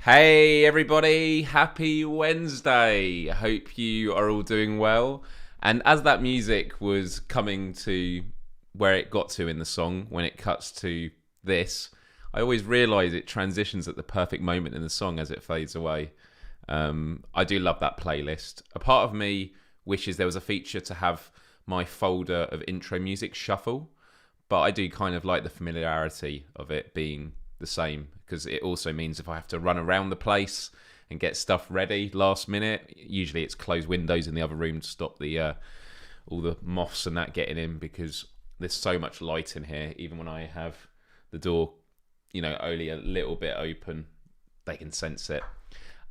Hey everybody, happy Wednesday. I hope you are all doing well. And as that music was coming to where it got to in the song, when it cuts to this, I always realise it transitions at the perfect moment in the song as it fades away. I do love that playlist. A part of me wishes there was a feature to have my folder of intro music shuffle, but I do kind of like the familiarity of it being the same, because it also means if I have to run around the place and get stuff ready last minute, usually it's close windows in the other room to stop the all the moths and that getting in, because there's so much light in here. Even when I have the door, only a little bit open, they can sense it.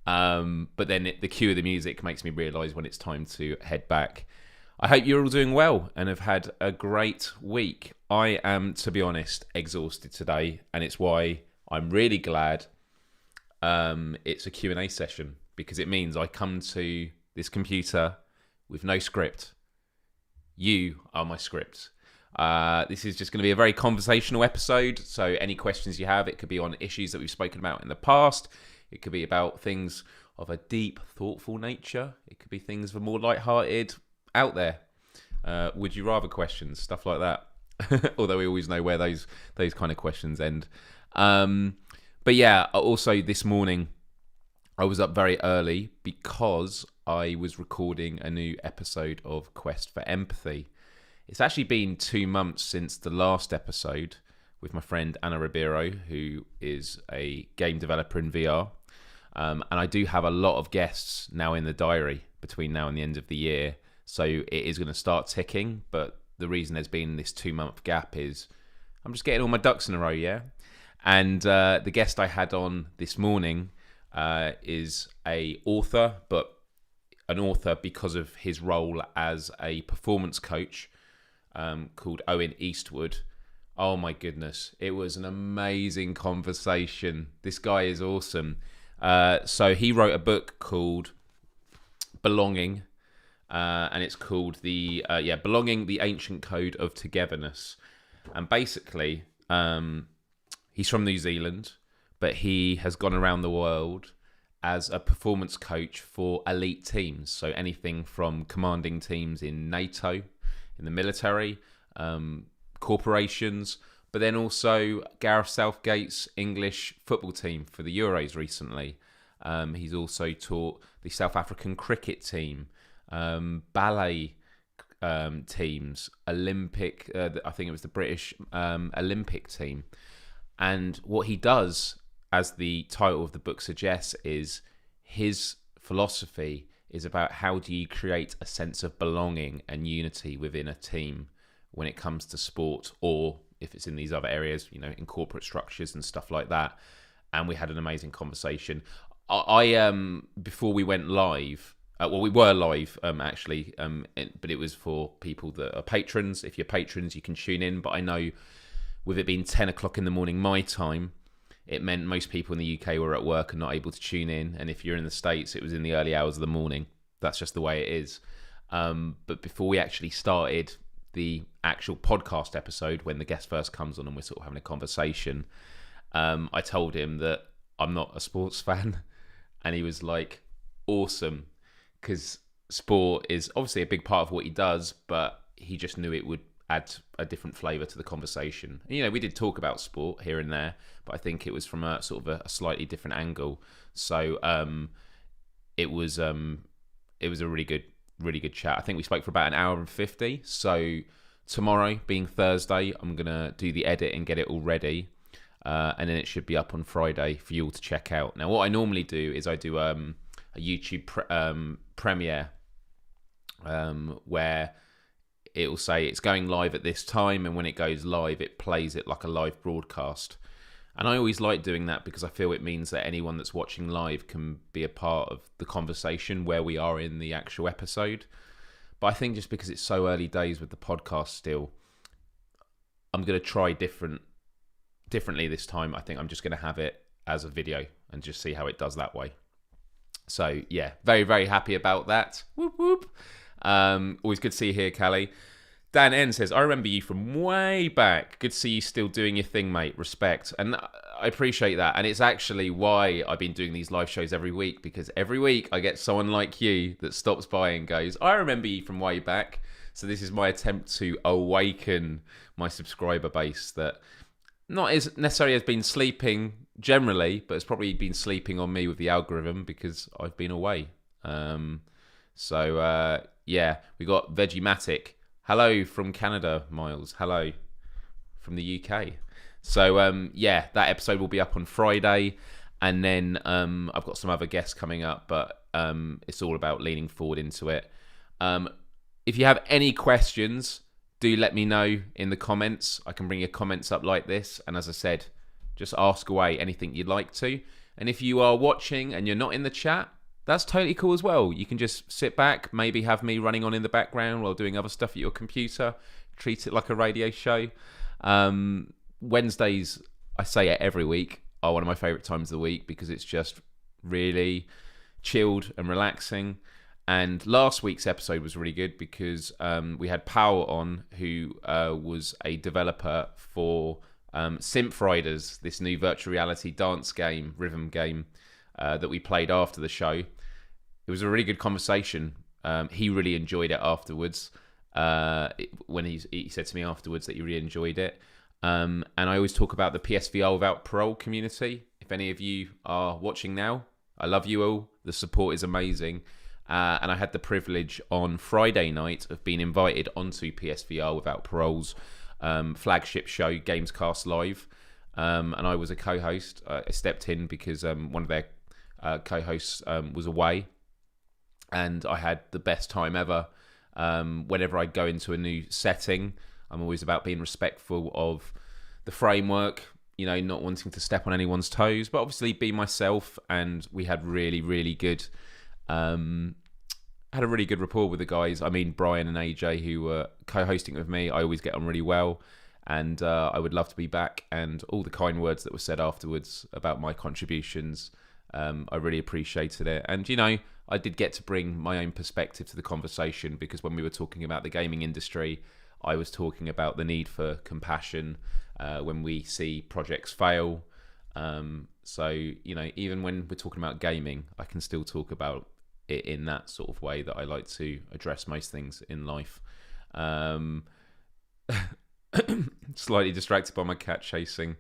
But then the cue of the music makes me realise when it's time to head back. I hope you're all doing well and have had a great week. I am, to be honest, exhausted today, and it's why I'm really glad it's a Q&A session, because it means I come to this computer with no script. You are my script. This is just going to be a very conversational episode, so any questions you have, it could be on issues that we've spoken about in the past. It could be about things of a deep, thoughtful nature. It could be things of a more light-hearted, out there. Would you rather questions, stuff like that. Although we always know where those kind of questions end. But yeah, also this morning I was up very early because I was recording a new episode of Quest for Empathy. It's actually been 2 months since the last episode with my friend Anna Ribeiro, who is a game developer in VR. And I do have a lot of guests now in the diary between now and the end of the year. So it is going to start ticking, but the reason there's been this 2-month gap is I'm just getting all my ducks in a row, yeah? And the guest I had on this morning is a author, but an author because of his role as a performance coach called Owen Eastwood. Oh my goodness, it was an amazing conversation. This guy is awesome. So he wrote a book called Belonging. And it's called Belonging, the Ancient Code of Togetherness. And basically, he's from New Zealand, but he has gone around the world as a performance coach for elite teams. So anything from commanding teams in NATO, in the military, corporations, but then also Gareth Southgate's English football team for the Euros recently. He's also taught the South African cricket team, ballet teams, Olympic, I think it was the British Olympic team. And what he does, as the title of the book suggests, is his philosophy is about how do you create a sense of belonging and unity within a team when it comes to sport, or if it's in these other areas, in corporate structures and stuff like that. And we had an amazing conversation. I before we went live, we were live, actually, but it was for people that are patrons. If you're patrons, you can tune in. But I know with it being 10 o'clock in the morning, my time, it meant most people in the UK were at work and not able to tune in. And if you're in the States, it was in the early hours of the morning. That's just the way it is. But before we actually started the actual podcast episode, when the guest first comes on and we're sort of having a conversation, I told him that I'm not a sports fan. And he was like, awesome. Because sport is obviously a big part of what he does, but he just knew it would add a different flavour to the conversation. And, we did talk about sport here and there, but I think it was from a sort of a slightly different angle. So it was a really good chat. I think we spoke for about an hour and 50. So tomorrow, being Thursday, I'm gonna do the edit and get it all ready, and then it should be up on Friday for you all to check out. Now, what I normally do is I do a YouTube premiere where it will say it's going live at this time, and when it goes live it plays it like a live broadcast. And I always like doing that because I feel it means that anyone that's watching live can be a part of the conversation where we are in the actual episode. But I think just because it's so early days with the podcast still, I'm going to try differently this time. I think I'm just going to have it as a video and just see how it does that way. So yeah, very, very happy about that. Whoop, whoop. Always good to see you here, Callie. Dan N says, I remember you from way back. Good to see you still doing your thing, mate. Respect. And I appreciate that. And it's actually why I've been doing these live shows every week, because every week I get someone like you that stops by and goes, I remember you from way back. So this is my attempt to awaken my subscriber base that not as necessarily has been sleeping generally, but has probably been sleeping on me with the algorithm because I've been away. Yeah, we got Vegematic. Hello from Canada, Myles. Hello from the UK. So, yeah, that episode will be up on Friday. And then I've got some other guests coming up, but it's all about leaning forward into it. If you have any questions, do let me know in the comments. I can bring your comments up like this. And as I said, just ask away anything you'd like to. And if you are watching and you're not in the chat, that's totally cool as well. You can just sit back, maybe have me running on in the background while doing other stuff at your computer. Treat it like a radio show. Wednesdays, I say it every week, are one of my favourite times of the week because it's just really chilled and relaxing. And last week's episode was really good because we had Powell on, who was a developer for Synth Riders, this new virtual reality dance game, rhythm game that we played after the show. It was a really good conversation. He really enjoyed it afterwards. When he said to me afterwards that he really enjoyed it. And I always talk about the PSVR Without Parole community. If any of you are watching now, I love you all. The support is amazing. And I had the privilege on Friday night of being invited onto PSVR Without Parole's flagship show, Gamescast Live. And I was a co-host. I stepped in because one of their co-hosts was away. And I had the best time ever. Whenever I go into a new setting, I'm always about being respectful of the framework, you know, not wanting to step on anyone's toes, but obviously be myself. And we had really, really good, had a really good rapport with the guys. I mean, Brian and AJ, who were co-hosting with me, I always get on really well. And I would love to be back. And all the kind words that were said afterwards about my contributions, I really appreciated it. And, you know, I did get to bring my own perspective to the conversation because when we were talking about the gaming industry, I was talking about the need for compassion when we see projects fail. So, you know, even when we're talking about gaming, I can still talk about it in that sort of way that I like to address most things in life. Slightly distracted by my cat chasing.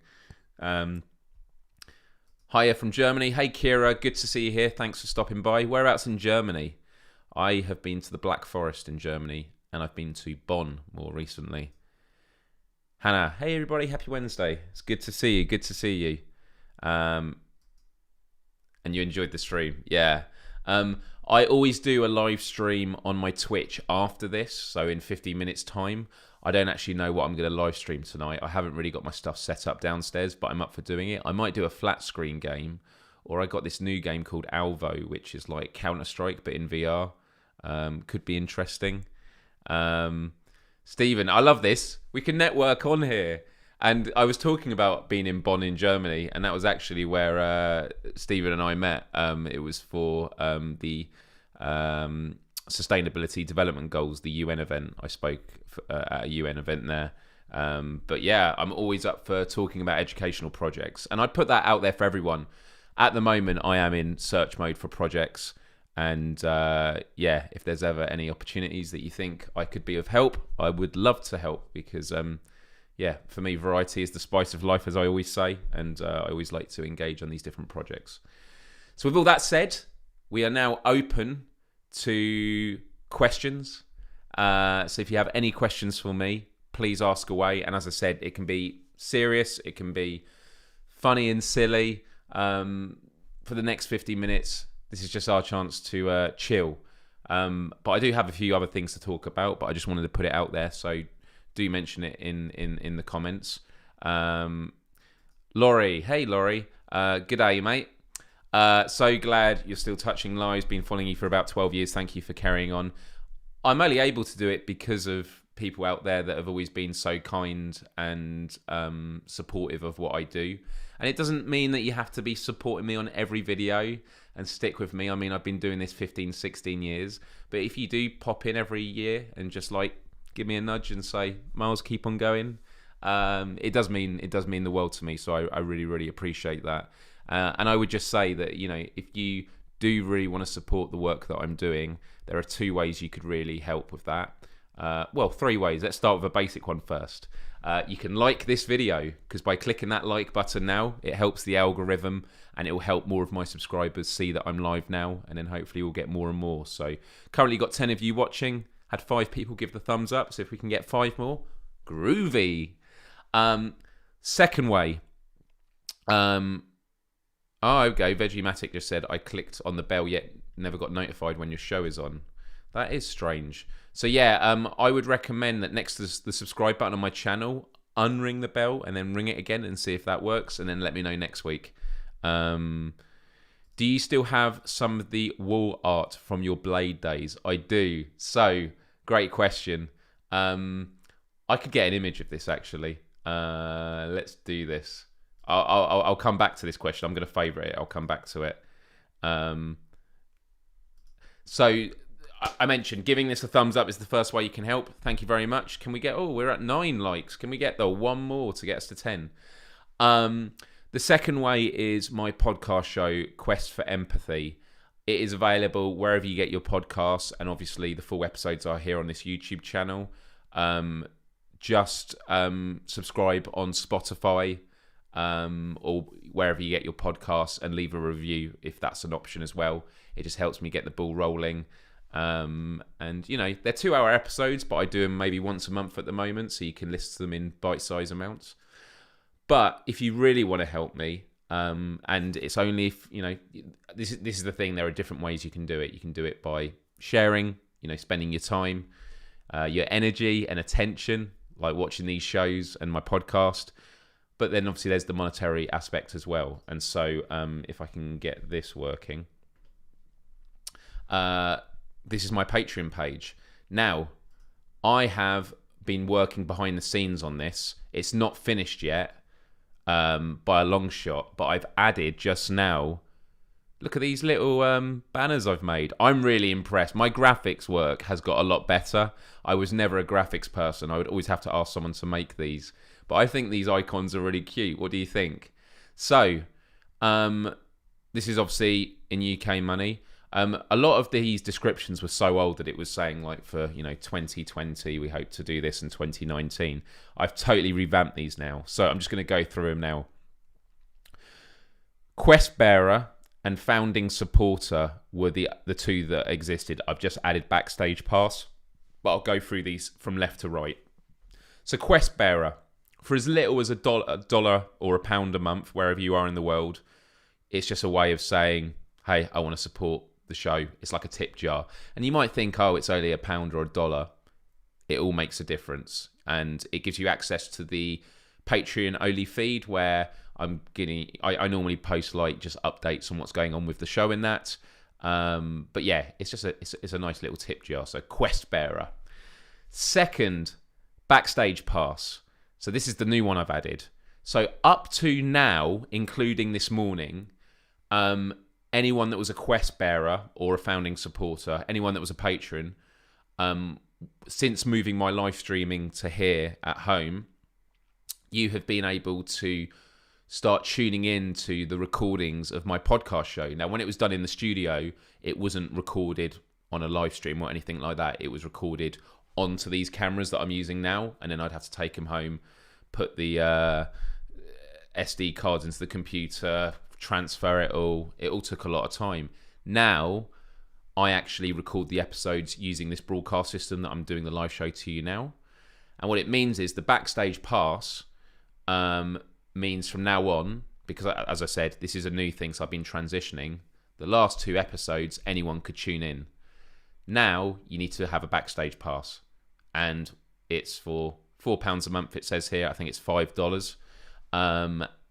Hiya from Germany. Hey, Kira. Good to see you here. Thanks for stopping by. Whereabouts in Germany? I have been to the Black Forest in Germany, and I've been to Bonn more recently. Hannah. Hey, everybody. Happy Wednesday. It's good to see you. Good to see you. And you enjoyed the stream. Yeah. I always do a live stream on my Twitch after this, so in 15 minutes time. I don't actually know what I'm going to live stream tonight. I haven't really got my stuff set up downstairs, but I'm up for doing it. I might do a flat screen game, or I got this new game called Alvo, which is like Counter-Strike, but in VR. Could be interesting. Stephen, I love this. We can network on here. And I was talking about being in Bonn in Germany, and that was actually where Stephen and I met. It was for the Sustainability Development Goals, the UN event. I spoke at a UN event there. But yeah, I'm always up for talking about educational projects. And I'd put that out there for everyone. At the moment, I am in search mode for projects. And yeah, if there's ever any opportunities that you think I could be of help, I would love to help because... yeah, for me, variety is the spice of life, as I always say, and I always like to engage on these different projects. So with all that said, we are now open to questions. So if you have any questions for me, please ask away. And as I said, it can be serious, it can be funny and silly. For the next 50 minutes, this is just our chance to chill. But I do have a few other things to talk about, but I just wanted to put it out there, so... do mention it in the comments. Laurie, hey Laurie, good day, mate. So glad you're still touching lives. Been following you for about 12 years. Thank you for carrying on. I'm only able to do it because of people out there that have always been so kind and supportive of what I do. And it doesn't mean that you have to be supporting me on every video and stick with me. I mean, I've been doing this 15, 16 years. But if you do pop in every year and just like give me a nudge and say, Myles, keep on going. It does mean the world to me. So I really, really appreciate that. And I would just say that, if you do really want to support the work that I'm doing, there are 2 ways you could really help with that. 3 ways. Let's start with a basic one first. You can like this video, because by clicking that like button now, it helps the algorithm and it will help more of my subscribers see that I'm live now, and then hopefully we'll get more and more. So currently got 10 of you watching, had 5 people give the thumbs up, so if we can get 5 more, groovy. Second way, okay, Vegematic just said, I clicked on the bell yet never got notified when your show is on. That is strange. So yeah, I would recommend that next to the subscribe button on my channel, unring the bell and then ring it again and see if that works, and then let me know next week. Do you still have some of the wall art from your Blade days? I do. So, great question. I could get an image of this actually. Let's do this. I'll come back to this question. I'm going to favourite it. I'll come back to it. So I mentioned giving this a thumbs up is the first way you can help. Thank you very much. Can we get, we're at 9 likes. Can we get the 1 more to get us to 10? The second way is my podcast show, Quest for Empathy. It is available wherever you get your podcasts, and obviously the full episodes are here on this YouTube channel. Just subscribe on Spotify or wherever you get your podcasts, and leave a review if that's an option as well. It just helps me get the ball rolling. And they're 2-hour episodes, but I do them maybe once a month at the moment, so you can listen to them in bite-sized amounts. But if you really want to help me, and it's only if, this is the thing, there are different ways you can do it. You can do it by sharing, spending your time, your energy and attention, like watching these shows and my podcast. But then obviously there's the monetary aspect as well. And so if I can get this working, this is my Patreon page. Now, I have been working behind the scenes on this. It's not finished yet by a long shot, but I've added just now, look at these little banners I've made. I'm really impressed. My graphics work has got a lot better. I was never a graphics person. I would always have to ask someone to make these. But I think these icons are really cute. What do you think? So, this is obviously in UK money. A lot of these descriptions were so old that it was saying like for 2020 we hope to do this in 2019. I've totally revamped these now, so I'm just going to go through them now. Quest bearer and founding supporter were the 2 that existed. I've just added backstage pass, but I'll go through these from left to right. So quest bearer, for as little as $1 or £1 a month, wherever you are in the world, it's just a way of saying, hey, I want to support the show. It's like a tip jar. And you might think, it's only £1 or $1. It all makes a difference. And it gives you access to the Patreon only feed, where I normally post like just updates on what's going on with the show in that. But yeah, it's just it's a nice little tip jar. So quest bearer. Second, backstage pass. So this is the new one I've added. So up to now, including this morning, anyone that was a quest bearer or a founding supporter, anyone that was a patron, since moving my live streaming to here at home, you have been able to start tuning in to the recordings of my podcast show. Now, when it was done in the studio, it wasn't recorded on a live stream or anything like that. It was recorded onto these cameras that I'm using now, and then I'd have to take them home, put the SD cards into the computer, transfer it all. It all took a lot of time. Now, I actually record the episodes using this broadcast system that I'm doing the live show to you now. And what it means is the backstage pass means from now on, because as I said, this is a new thing, so I've been transitioning. The last 2 episodes, anyone could tune in. Now, you need to have a backstage pass. And it's for £4 a month, it says here. I think it's $5.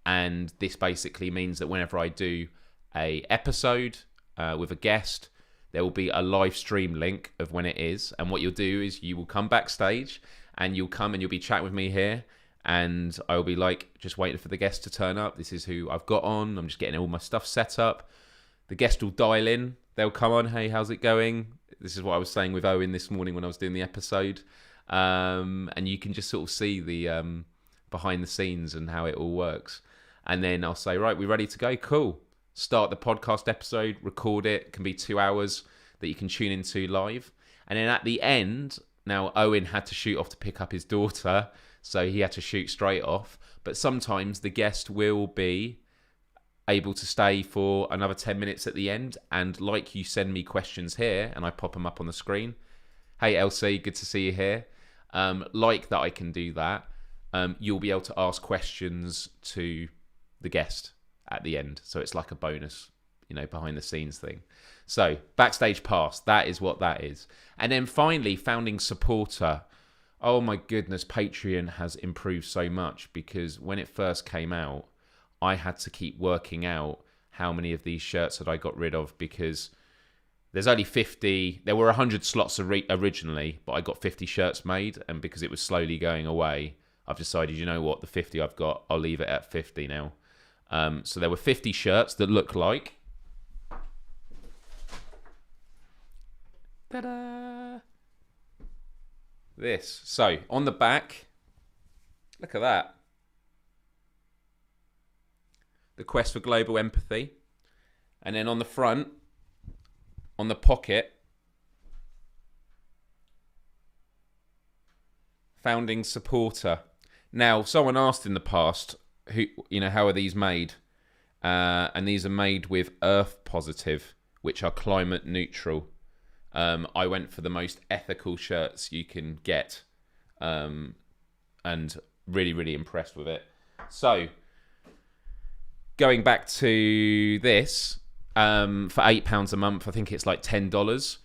And this basically means that whenever I do a episode with a guest, there will be a live stream link of when it is. And what you'll do is you will come backstage and you'll be chatting with me here. And I'll be like, just waiting for the guest to turn up. This is who I've got on. I'm just getting all my stuff set up. The guest will dial in. They'll come on. Hey, how's it going? This is what I was saying with Owen this morning when I was doing the episode. And you can just sort of see the behind the scenes and how it all works. And then I'll say, right, we're ready to go. Cool. Start the podcast episode, record it. It can be 2 hours that you can tune into live. And then at the end, now Owen had to shoot off to pick up his daughter, so he had to shoot straight off. But sometimes the guest will be able to stay for another 10 minutes at the end. And like you send me questions here and I pop them up on the screen. Hey, Elsie, good to see you here. Like that I can do that. You'll be able to ask questions to the guest at the end. So it's like a bonus, behind the scenes thing. So Backstage Pass, that is what that is. And then finally, founding supporter. Oh my goodness, Patreon has improved so much, because when it first came out, I had to keep working out how many of these shirts that I got rid of, because there's only 50. There were 100 slots originally, but I got 50 shirts made. And because it was slowly going away, I've decided, you know what, the 50 I've got, I'll leave it at 50 now. So there were 50 shirts that look like... Ta-da! This. So, on the back, look at that. The quest for global empathy. And then on the front, on the pocket, founding supporter. Now, someone asked in the past, how are these made? And these are made with Earth Positive, which are climate neutral. I went for the most ethical shirts you can get, and really, really impressed with it. So, going back to this, for £8 a month, I think it's like $10.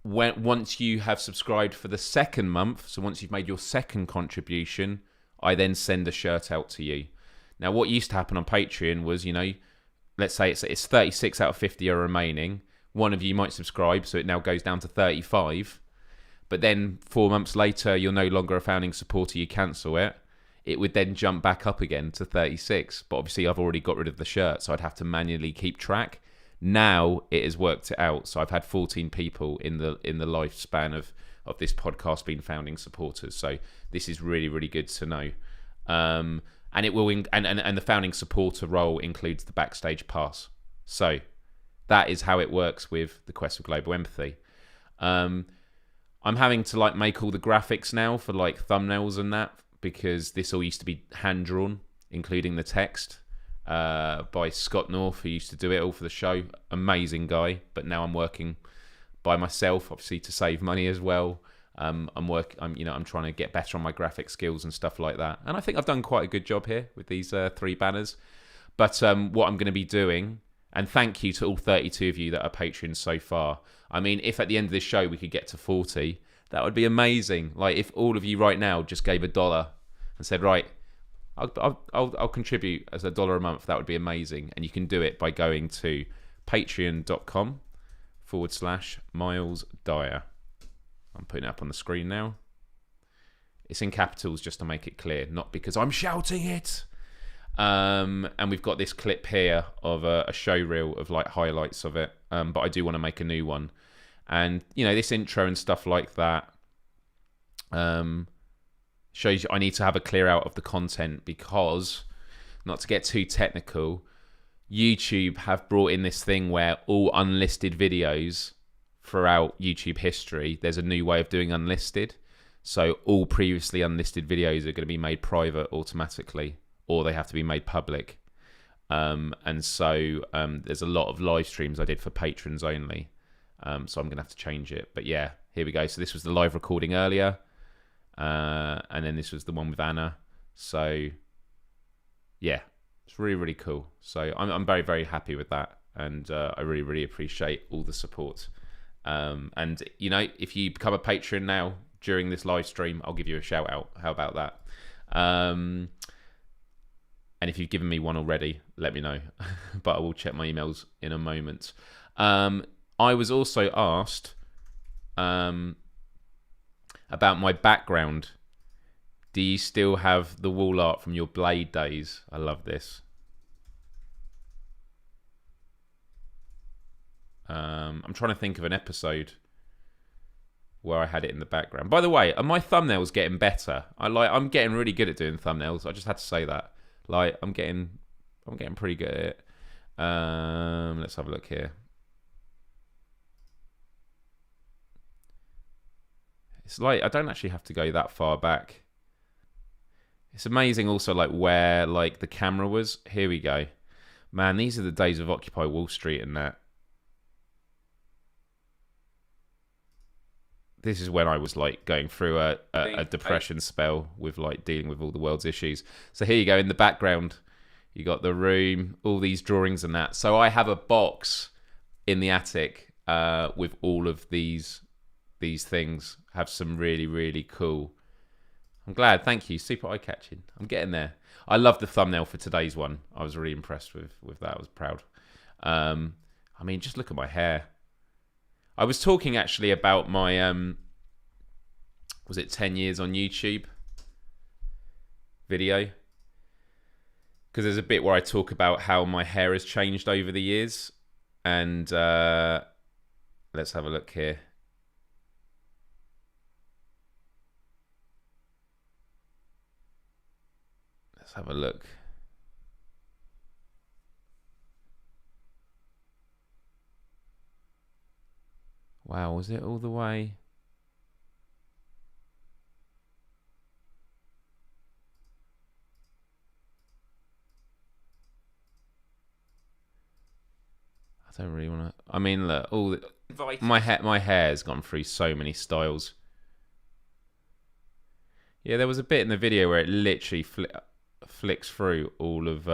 Once you have subscribed for the second month, so once you've made your second contribution, I then send a shirt out to you. Now, what used to happen on Patreon was, let's say it's 36 out of 50 are remaining. One of you might subscribe, so it now goes down to 35. But then 4 months later, you're no longer a founding supporter, you cancel it. It would then jump back up again to 36. But obviously, I've already got rid of the shirt, so I'd have to manually keep track. Now it has worked it out. So I've had 14 people in the lifespan of this podcast being founding supporters. So this is really, really good to know. And it will, and the founding supporter role includes the Backstage Pass. So that is how it works with the Quest for Global Empathy. I'm having to make all the graphics now for thumbnails and that, because this all used to be hand drawn, including the text, by Scott North, who used to do it all for the show. Amazing guy. But now I'm working by myself, obviously, to save money as well. I'm trying to get better on my graphic skills and stuff like that. And I think I've done quite a good job here with these 3 banners. But what I'm going to be doing, and thank you to all 32 of you that are patrons so far. I mean, if at the end of this show we could get to 40, that would be amazing. If all of you right now just gave $1 and said, right, I'll contribute as $1 a month, that would be amazing. And you can do it by going to patreon.com/Myles Dyer. I'm putting it up on the screen now. It's in capitals just to make it clear, not because I'm shouting it. And we've got this clip here of a show reel of highlights of it. But I do want to make a new one. And, this intro and stuff like that shows you I need to have a clear out of the content, because, not to get too technical, YouTube have brought in this thing where all unlisted videos throughout YouTube history, there's a new way of doing unlisted. So all previously unlisted videos are going to be made private automatically, or they have to be made public. And so there's a lot of live streams I did for patrons only. So I'm going to have to change it. But yeah, here we go. So this was the live recording earlier. And then this was the one with Anna. So yeah, it's really, really cool. So I'm very, very happy with that. And I really, really appreciate all the support. And, if you become a patron now during this live stream, I'll give you a shout out. How about that? And if you've given me one already, let me know. But I will check my emails in a moment. I was also asked about my background. Do you still have the wall art from your Blade days? I love this. I'm trying to think of an episode where I had it in the background. By the way, are my thumbnails getting better? I'm getting really good at doing thumbnails. I just had to say that. Like, I'm getting pretty good at it. Let's have a look here. It's like I don't actually have to go that far back. It's amazing also like where like the camera was. Here we go. Man, these are the days of Occupy Wall Street and that. This is when I was like going through a depression spell with like dealing with all the world's issues. So here you go in the background. You got the room, all these drawings and that. So I have a box in the attic with all of these things. Have some really, really cool. I'm glad. Thank you. Super eye-catching. I'm getting there. I love the thumbnail for today's one. I was really impressed with that. I was proud. I mean, just look at my hair. I was talking actually about my, was it 10 years on YouTube video? Because there's a bit where I talk about how my hair has changed over the years. And let's have a look here. Let's have a look. Wow, was it all the way? I don't really want to. I mean, look, my hair's gone through so many styles. Yeah, there was a bit in the video where it literally flicks through all of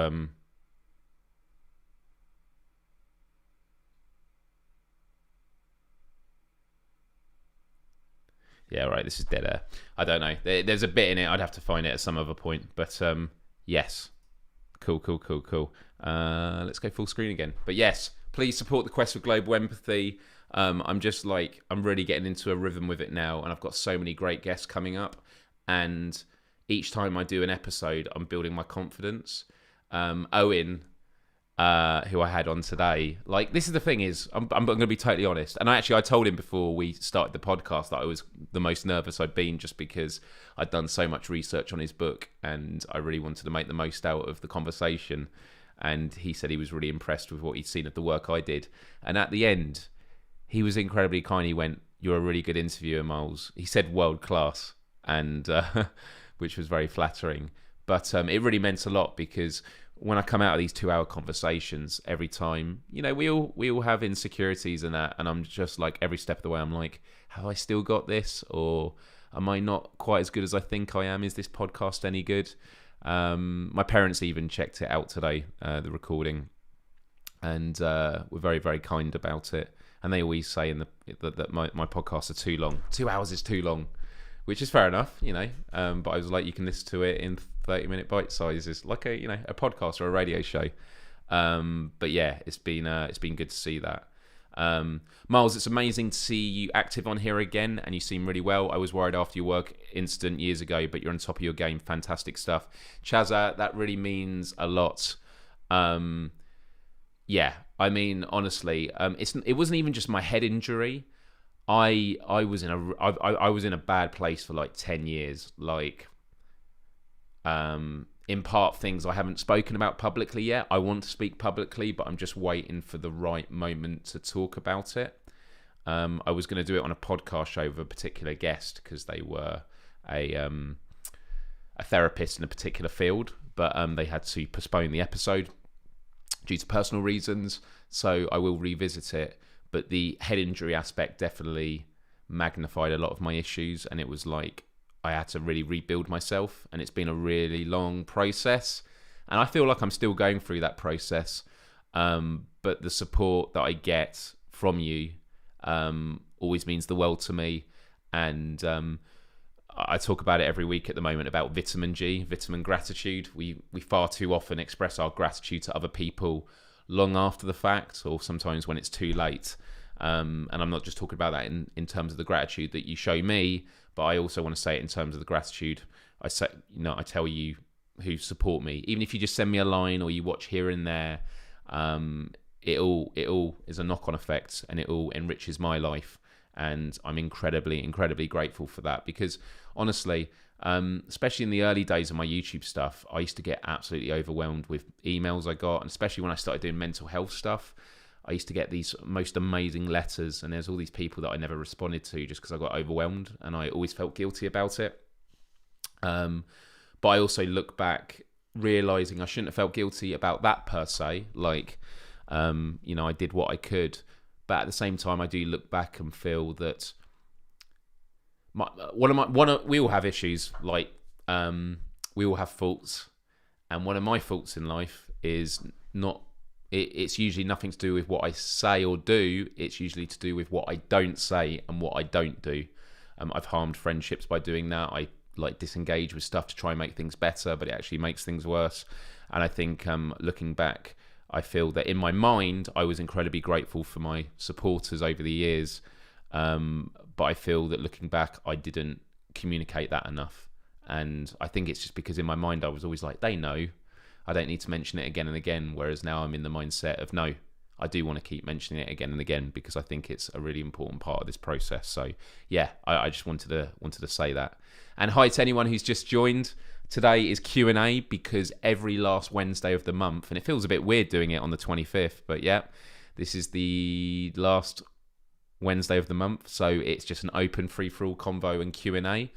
Yeah, right. This is dead air. I don't know. There's a bit in it. I'd have to find it at some other point. But yes, cool. Let's go full screen again. But yes, please support the quest for global empathy. I'm really getting into a rhythm with it now, and I've got so many great guests coming up. And each time I do an episode, I'm building my confidence. Owen, who I had on today, like, this is the thing is, I'm going to be totally honest. And I told him before we started the podcast that I was the most nervous I'd been, just because I'd done so much research on his book and I really wanted to make the most out of the conversation. And he said he was really impressed with what he'd seen of the work I did. And at the end, he was incredibly kind. He went, "You're a really good interviewer, Myles." He said world class, and which was very flattering. But it really meant a lot, because when I come out of these 2-hour conversations, every time, you know, we all have insecurities and that, and I'm just like, every step of the way, I'm like, have I still got this, or am I not quite as good as I think I am? Is this podcast any good? My parents even checked it out today, the recording, and were very, very kind about it. And they always say that my podcasts are too long. 2 hours is too long, which is fair enough, you know. But I was like, you can listen to it in 30-minute bite sizes, like a podcast or a radio show. But yeah, it's been good to see that. Myles, it's amazing to see you active on here again, and you seem really well. I was worried after your work incident years ago, but you're on top of your game. Fantastic stuff, Chazza. That really means a lot. Yeah, I mean, honestly, it wasn't even just my head injury. I was in a bad place for like 10 years, like in part things I haven't spoken about publicly yet. I want to speak publicly, but I'm just waiting for the right moment to talk about it. I was going to do it on a podcast show with a particular guest, because they were a therapist in a particular field, but they had to postpone the episode due to personal reasons. So I will revisit it. But the head injury aspect definitely magnified a lot of my issues, and it was like I had to really rebuild myself, and it's been a really long process, and I feel like I'm still going through that process. But the support that I get from you always means the world to me, and I talk about it every week at the moment, about vitamin G, vitamin gratitude. We far too often express our gratitude to other people long after the fact, or sometimes when it's too late. And I'm not just talking about that in terms of the gratitude that you show me, but I also want to say it in terms of the gratitude I tell you who support me. Even if you just send me a line, or you watch here and there, it all is a knock-on effect, and it all enriches my life. And I'm incredibly grateful for that, because honestly, especially in the early days of my YouTube stuff, I used to get absolutely overwhelmed with emails I got, and especially when I started doing mental health stuff, I used to get these most amazing letters, and there's all these people that I never responded to just because I got overwhelmed, and I always felt guilty about it. But I also look back realizing I shouldn't have felt guilty about that per se. Like, I did what I could, but at the same time, I do look back and feel that we all have issues. Like, we all have faults, and one of my faults in life is not. It's usually nothing to do with what I say or do. It's usually to do with what I don't say and what I don't do. I've harmed friendships by doing that. I disengage with stuff to try and make things better, but it actually makes things worse. And I think looking back, I feel that in my mind, I was incredibly grateful for my supporters over the years. But I feel that looking back, I didn't communicate that enough. And I think it's just because in my mind, I was always like, they know. I don't need to mention it again and again. Whereas now I'm in the mindset of, no, I do want to keep mentioning it again and again, because I think it's a really important part of this process. So yeah, I just wanted to say that. And hi to anyone who's just joined. Today is Q&A, because every last Wednesday of the month, and it feels a bit weird doing it on the 25th, but yeah, this is the last Wednesday of the month. So it's just an open free-for-all convo and Q&A.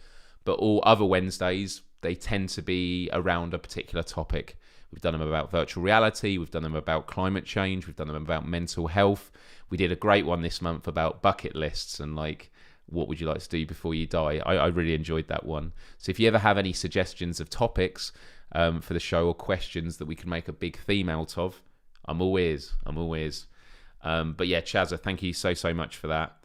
But all other Wednesdays, they tend to be around a particular topic. We've done them about virtual reality. We've done them about climate change. We've done them about mental health. We did a great one this month about bucket lists and what would you like to do before you die. I really enjoyed that one. So if you ever have any suggestions of topics for the show, or questions that we can make a big theme out of, I'm all ears. But yeah, Chazza, thank you so much for that.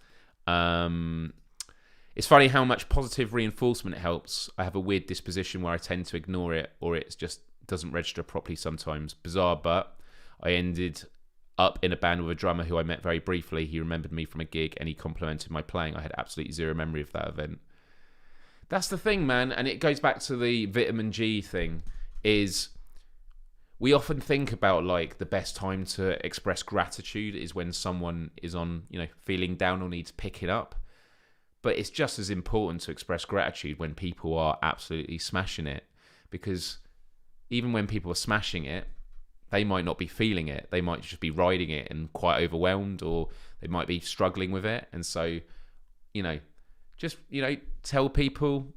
It's funny how much positive reinforcement helps. I have a weird disposition where I tend to ignore it, or it just doesn't register properly sometimes. Bizarre, but I ended up in a band with a drummer who I met very briefly. He remembered me from a gig and he complimented my playing. I had absolutely zero memory of that event. That's the thing, man. And it goes back to the vitamin G thing, is we often think about the best time to express gratitude is when someone is on, feeling down or needs picking up. But it's just as important to express gratitude when people are absolutely smashing it, because even when people are smashing it, they might not be feeling it. They might just be riding it and quite overwhelmed, or they might be struggling with it. And so, just, tell people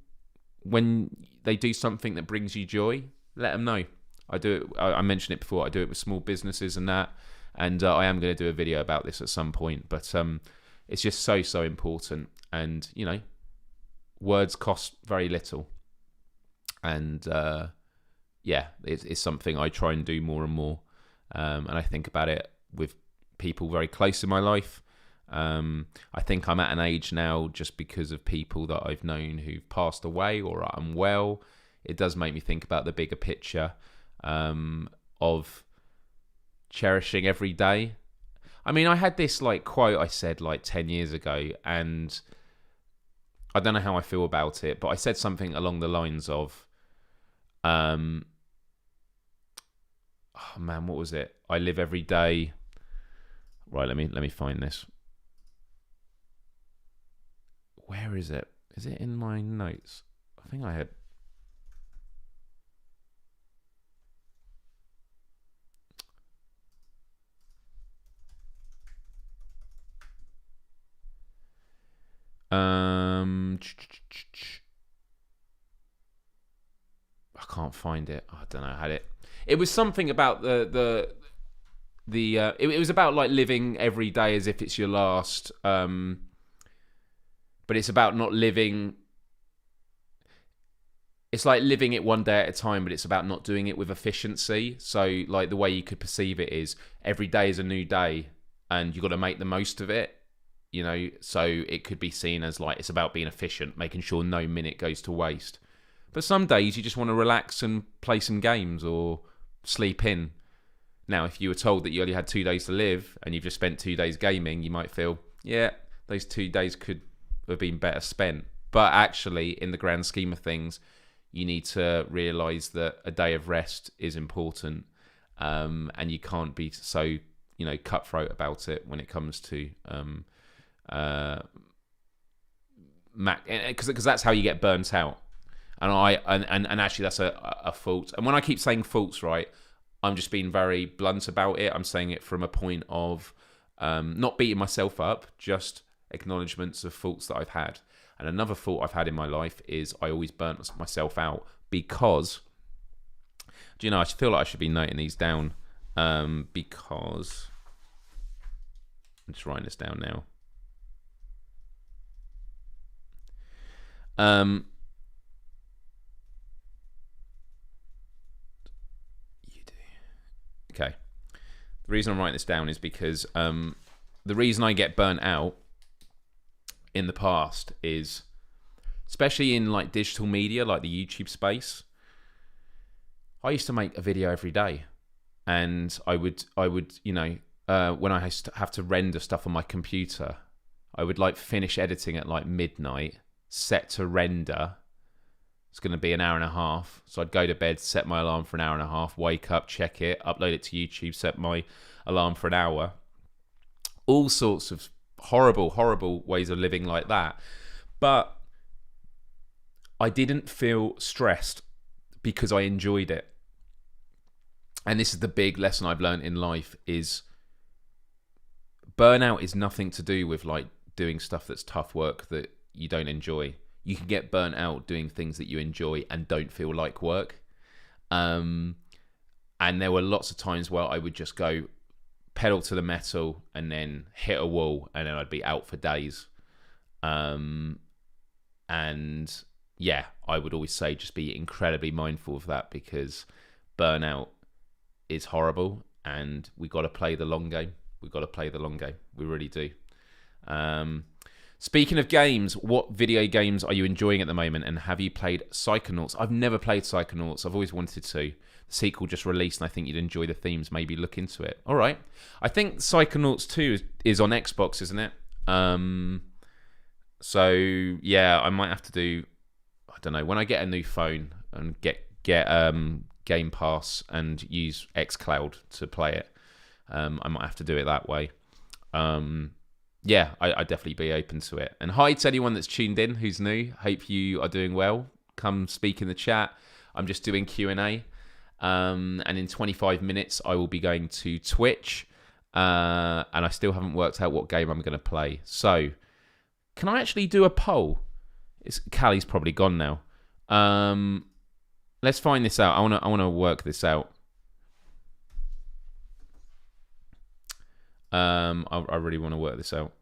when they do something that brings you joy, let them know. I do it. I mentioned it before. I do it with small businesses and that. And I am going to do a video about this at some point. But it's just so important. And, words cost very little. And, yeah, it's something I try and do more and more. And I think about it with people very close in my life. I think I'm at an age now, just because of people that I've known who've passed away or are unwell, it does make me think about the bigger picture of cherishing every day. I mean, I had this quote I said 10 years ago, and I don't know how I feel about it, but I said something along the lines of, oh man, what was it? I live every day. Right, let me find this. Where is it? Is it in my notes? I think I had. I can't find it. I don't know. I had it. It was something about it was about living every day as if it's your last. But it's about not living. It's like living it one day at a time, but it's about not doing it with efficiency. So the way you could perceive it is every day is a new day, and you got to make the most of it. So it could be seen as it's about being efficient, making sure no minute goes to waste. But some days you just want to relax and play some games or sleep in. Now, if you were told that you only had 2 days to live and you've just spent 2 days gaming, you might feel, yeah, those 2 days could have been better spent. But actually, in the grand scheme of things, you need to realise that a day of rest is important, and you can't be so, cutthroat about it when it comes to because that's how you get burnt out. And actually that's a fault. And when I keep saying faults, right, I'm just being very blunt about it. I'm saying it from a point of not beating myself up, just acknowledgements of faults that I've had. And another fault I've had in my life is I always burnt myself out because, do you know, I feel like I should be noting these down because I'm just writing this down now. You do. Okay. The reason I'm writing this down is because the reason I get burnt out in the past is, especially in like digital media, like the YouTube space, I used to make a video every day, and I would, you know, when I have to render stuff on my computer, I would like finish editing at like midnight, set to render. It's going to be an hour and a half. So I'd go to bed, set my alarm for an hour and a half, wake up, check it, upload it to YouTube, set my alarm for an hour. All sorts of horrible ways of living like that. But I didn't feel stressed because I enjoyed it. And this is the big lesson I've learned in life, is burnout is nothing to do with like doing stuff that's tough work that you don't enjoy. You can get burnt out doing things that you enjoy and don't feel like work. And there were lots of times where I would just go pedal to the metal and then hit a wall, and then I'd be out for days. And yeah, I would always say just be incredibly mindful of that, because burnout is horrible, and we got to play the long game. We really do. Speaking of games, what video games are you enjoying at the moment, and have you played Psychonauts? I've never played Psychonauts. I've always wanted to. The sequel just released, and I think you'd enjoy the themes. Maybe look into it. All right. I think Psychonauts 2 is on Xbox, isn't it? So yeah, I might have to do, I don't know, when I get a new phone and get Game Pass and use xCloud to play it. I might have to do it that way. Yeah, I'd definitely be open to it. And hi to anyone that's tuned in who's new. Hope you are doing well. Come speak in the chat. I'm just doing Q&A. And in 25 minutes, I will be going to Twitch. And I still haven't worked out what game I'm going to play. So, can I actually do a poll? Callie's probably gone now. Let's find this out. I want to work this out. I really want to work this out.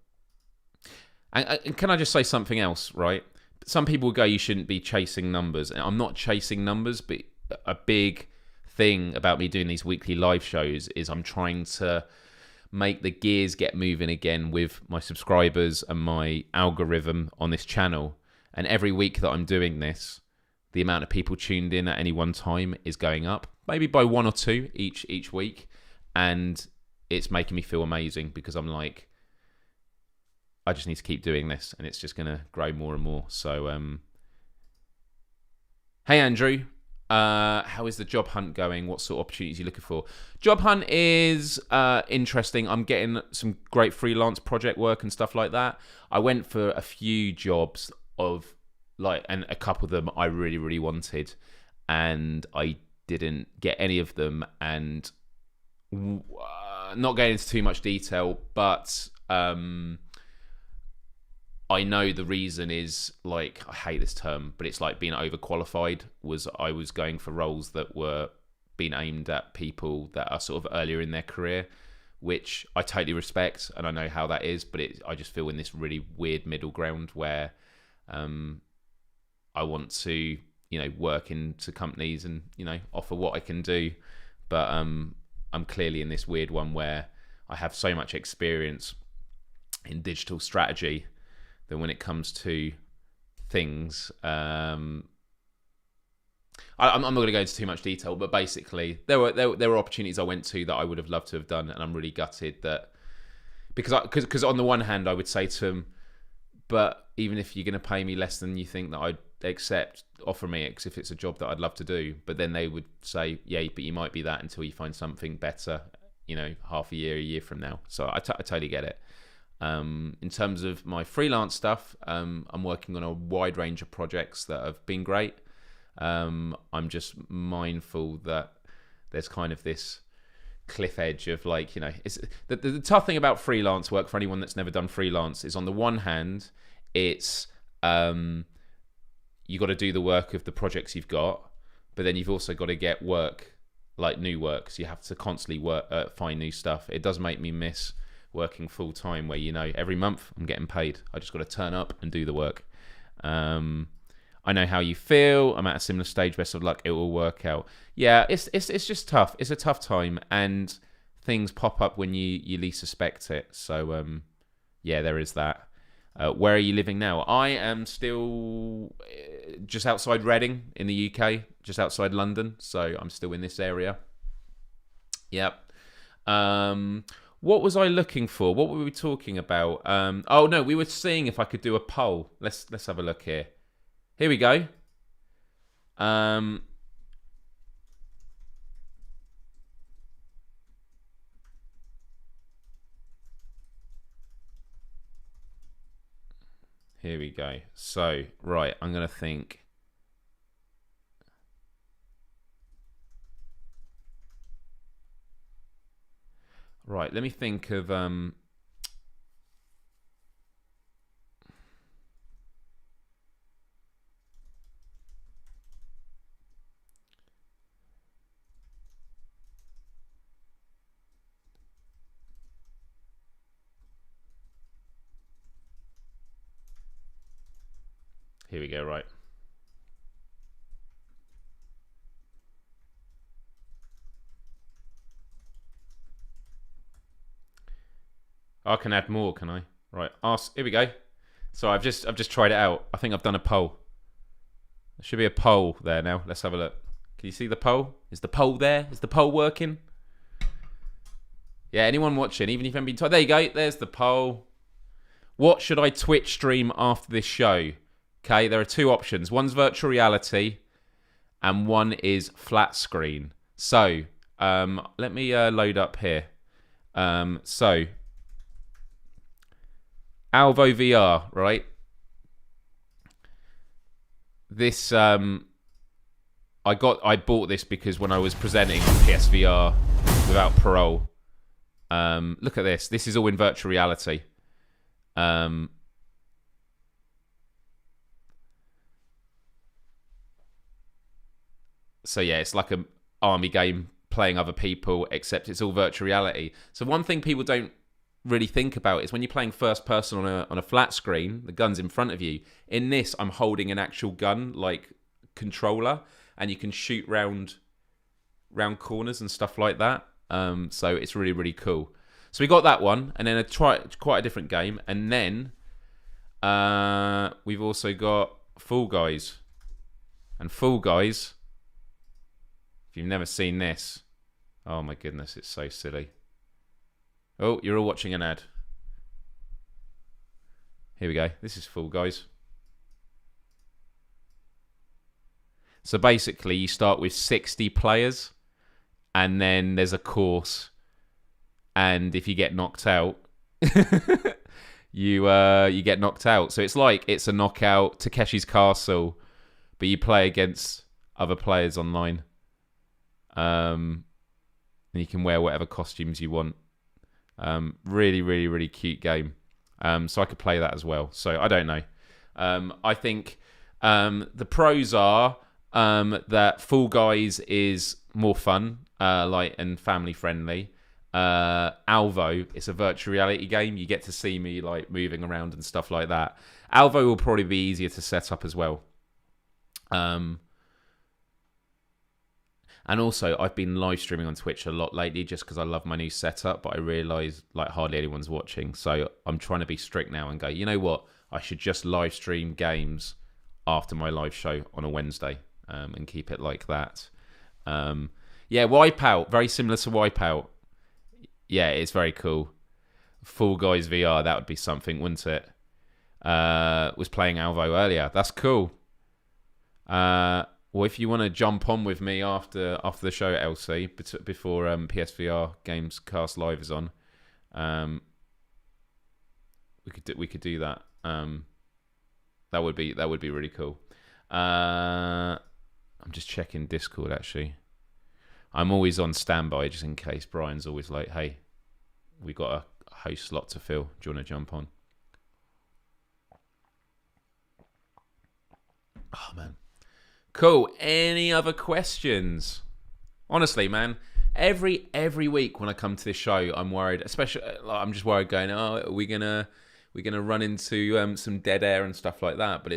And can I just say something else, right? Some people go, you shouldn't be chasing numbers. And I'm not chasing numbers, but a big thing about me doing these weekly live shows is I'm trying to make the gears get moving again with my subscribers and my algorithm on this channel. And every week that I'm doing this, the amount of people tuned in at any one time is going up, maybe by 1 or 2 each week. And it's making me feel amazing, because I'm like, I just need to keep doing this, and it's just going to grow more and more. So, hey, Andrew, how is the job hunt going? What sort of opportunities are you looking for? Job hunt is interesting. I'm getting some great freelance project work and stuff like that. I went for a few jobs and a couple of them I really, really wanted, and I didn't get any of them. And not going into too much detail, but I know the reason is, like, I hate this term, but it's like being overqualified. I was going for roles that were being aimed at people that are sort of earlier in their career, which I totally respect, and I know how that is, but I just feel in this really weird middle ground where I want to, work into companies and, offer what I can do, but I'm clearly in this weird one where I have so much experience in digital strategy that when it comes to things, I'm not going to go into too much detail, but basically there were opportunities I went to that I would have loved to have done, and I'm really gutted that, because on the one hand I would say to them, but even if you're going to pay me less than you think that I'd accept, offer me it, 'cause if it's a job that I'd love to do. But then they would say, yeah, but you might be that until you find something better, half a year from now. So I totally get it. In terms of my freelance stuff, I'm working on a wide range of projects that have been great. I'm just mindful that there's kind of this cliff edge of like, it's the tough thing about freelance work for anyone that's never done freelance is, on the one hand, it's you got to do the work of the projects you've got, but then you've also got to get work, like new work. So you have to constantly find new stuff. It does make me miss working full time, where every month I'm getting paid. I just got to turn up and do the work. I know how you feel. I'm at a similar stage. Best of luck. It will work out. Yeah, it's just tough. It's a tough time, and things pop up when you least suspect it. So yeah, there is that. Where are you living now? I am still just outside Reading in the UK, just outside London. So I'm still in this area. Yep. What was I looking for? What were we talking about? Oh no, we were seeing if I could do a poll. Let's have a look here. Here we go. Here we go. So, right, I'm going to think. Right, let me think of... Here we go, right. I can add more, can I? Right, here we go. So I've just tried it out. I think I've done a poll. There should be a poll there now. Let's have a look. Can you see the poll? Is the poll there? Is the poll working? Yeah, anyone watching, even if you haven't been told. There you go. There's the poll. What should I Twitch stream after this show? Okay, there are two options. One's virtual reality and one is flat screen. So, let me load up here. So, Alvo VR, right? This, I bought this because when I was presenting PSVR without parole, look at this. This is all in virtual reality. So yeah, it's like an army game playing other people, except it's all virtual reality. So one thing people don't really think about is when you're playing first person on a flat screen, the gun's in front of you. In this, I'm holding an actual gun, like controller, and you can shoot round corners and stuff like that. So it's really, really cool. So we got that one, and then quite a different game, and then we've also got Fall Guys. And Fall Guys, if you've never seen this, oh my goodness, it's so silly. Oh, you're all watching an ad. Here we go. This is Fall Guys. So basically, you start with 60 players, and then there's a course, and if you get knocked out, you get knocked out. So it's a knockout, Takeshi's Castle, but you play against other players online. And you can wear whatever costumes you want. Really, really, really cute game. So I could play that as well. So I don't know. I think the pros are that Fall Guys is more fun, light and family friendly. Alvo, it's a virtual reality game. You get to see me like moving around and stuff like that. Alvo will probably be easier to set up as well. And also, I've been live streaming on Twitch a lot lately just because I love my new setup, but I realise like hardly anyone's watching. So I'm trying to be strict now and go, you know what? I should just live stream games after my live show on a Wednesday and keep it like that. Yeah, Wipeout, very similar to Wipeout. Yeah, it's very cool. Fall Guys VR, that would be something, wouldn't it? Was playing Alvo earlier. That's cool. Well, if you want to jump on with me after the show at LC, before PSVR Games Cast Live is on, We could do that. That would be really cool. I'm just checking Discord actually. I'm always on standby just in case. Brian's always like, "Hey, we got a host slot to fill. Do you want to jump on?" Oh man, cool. Any other questions? Honestly, man, every week when I come to this show, I'm worried. Especially, I'm just worried going, "Oh, we're gonna run into some dead air and stuff like that." But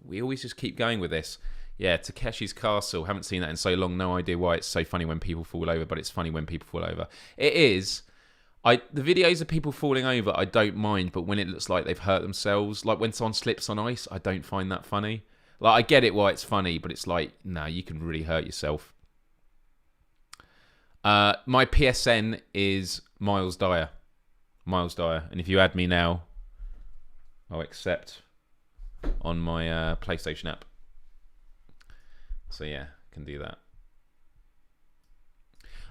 we always just keep going with this. Yeah, Takeshi's Castle. Haven't seen that in so long. No idea why it's so funny when people fall over, but it's funny when people fall over. It is. The videos of people falling over, I don't mind, but when it looks like they've hurt themselves, like when someone slips on ice, I don't find that funny. Like, I get it why it's funny, but it's like, nah, you can really hurt yourself. My PSN is Myles Dyer. Myles Dyer. And if you add me now, I'll accept on my PlayStation app. So yeah, can do that.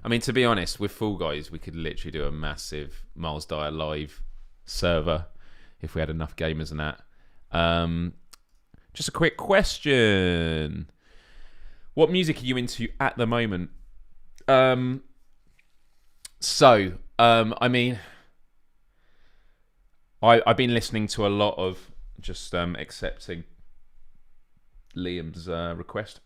I mean, to be honest, with Fall Guys, we could literally do a massive Myles Dyer live server if we had enough gamers and that. Just a quick question. What music are you into at the moment? I mean, I've been listening to a lot of just accepting Liam's request.